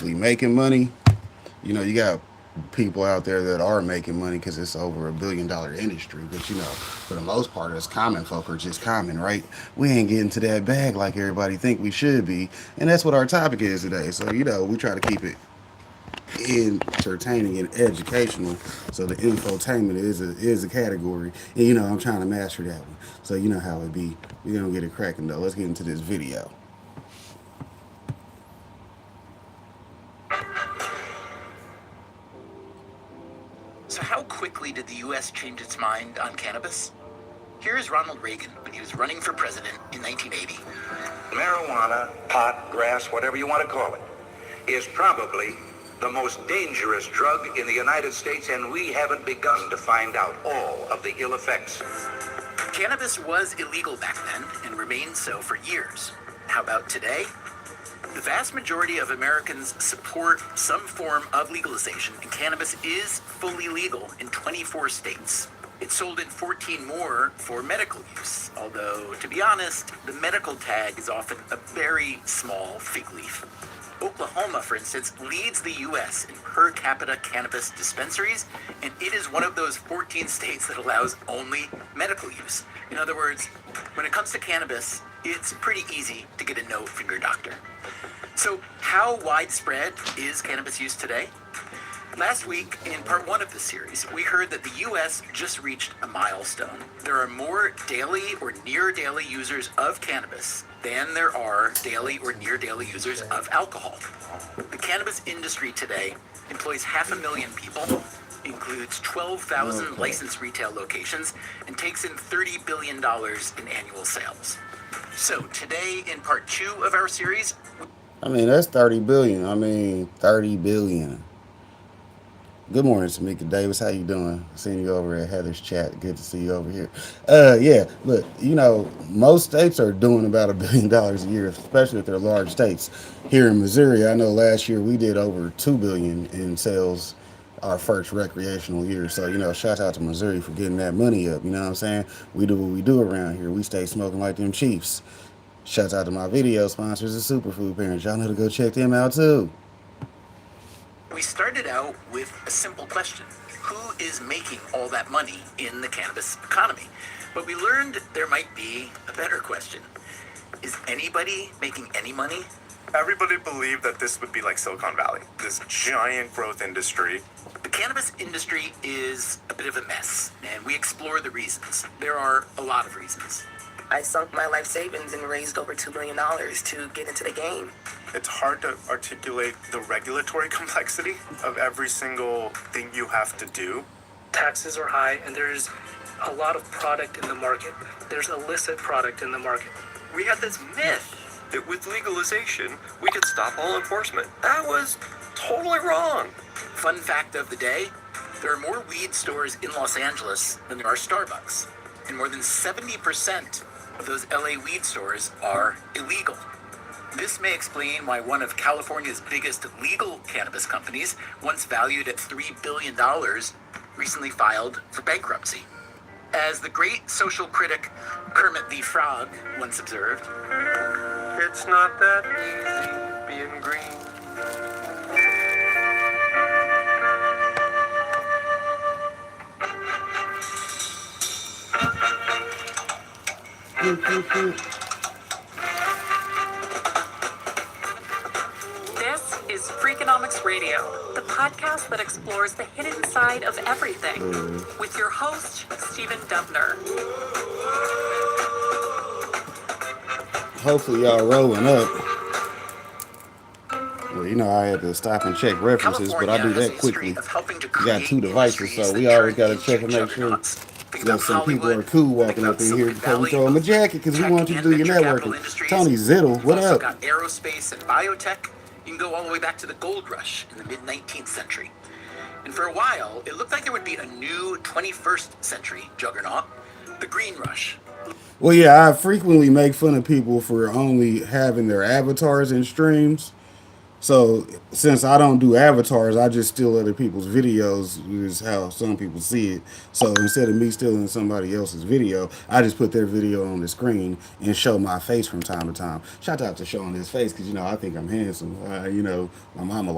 making money. You know, you got people out there that are making money because it's over $1 billion industry. But you know, for the most part, us common folk are just common, right? We ain't getting to that bag like everybody think we should be, and that's what our topic is today. So you know, we try to keep it entertaining and educational. So the infotainment is a category, and you know, I'm trying to master that one. So you know how it be. We gonna get it cracking though. Let's get into this video. So how quickly did the U.S. change its mind on cannabis? Here is Ronald Reagan when he was running for president in 1980. Marijuana, pot, grass, whatever you want to call it, is probably the most dangerous drug in the United States, and we haven't begun to find out all of the ill effects. Cannabis was illegal back then and remained so for years. How about today? The vast majority of Americans support some form of legalization, and cannabis is fully legal in 24 states. It's sold in 14 more for medical use, although, to be honest, the medical tag is often a very small fig leaf. Oklahoma, for instance, leads the U.S. in per capita cannabis dispensaries, and it is one of those 14 states that allows only medical use. In other words, when it comes to cannabis, it's pretty easy to get a note from your doctor. So how widespread is cannabis use today? Last week, in part one of this series, we heard that the U.S. just reached a milestone. There are more daily or near daily users of cannabis than there are daily or near daily users of alcohol. The cannabis industry today employs 500,000 people, includes 12,000 licensed retail locations, and takes in $30 billion in annual sales. So today, in part two of our series, I mean, that's 30 billion. I mean, 30 billion. Good morning, Tamika Davis. How you doing? Seeing you over at Heather's chat. Good to see you over here. Yeah, look, you know, most states are doing about $1 billion a year, especially if they're large states. Here in Missouri, I know last year we did over 2 billion in sales our first recreational year. So, you know, shout out to Missouri for getting that money up. You know what I'm saying? We do what we do around here. We stay smoking like them Chiefs. Shouts out to my video sponsors, the Superfood Parents. Y'all know to go check them out too. we started out with a simple question. Who is making all that money in the cannabis economy? But we learned there might be a better question. Is anybody making any money? Everybody believed that this would be like Silicon Valley, this giant growth industry. The cannabis industry is a bit of a mess, and we explore the reasons. There are a lot of reasons. I sunk my life savings and raised over $2 million to get into the game. It's hard to articulate the regulatory complexity of every single thing you have to do. Taxes are high, and there's a lot of product in the market. There's illicit product in the market. We had this myth that with legalization, we could stop all enforcement. That was totally wrong. Fun fact of the day, there are more weed stores in Los Angeles than there are Starbucks. And more than 70% of those LA weed stores are illegal. This may explain why one of California's biggest legal cannabis companies, once valued at $3 billion, recently filed for bankruptcy. As the great social critic Kermit the Frog once observed, It's not that easy being green. This is Freakonomics Radio, the podcast that explores the hidden side of everything, with your host, Stephen Dubner. Hopefully y'all rolling up. Well, you know I had to stop and check references, but I do that quickly. We got two devices, so we always got to check and make sure that some people are cool walking up in here before we throw them a jacket, because we want you to do your networking. Tony Zittle, what also up? got aerospace and biotech. You can go all the way back to the gold rush in the mid-19th century. And for a while, it looked like there would be a new 21st century juggernaut, the green rush. Well, yeah, I frequently make fun of people for only having their avatars in streams. So since I don't do avatars, I just steal other people's videos. Is how some people see it. So instead of me stealing somebody else's video, I just put their video on the screen and show my face from time to time. Shout out to showing his face because I think I'm handsome. My mama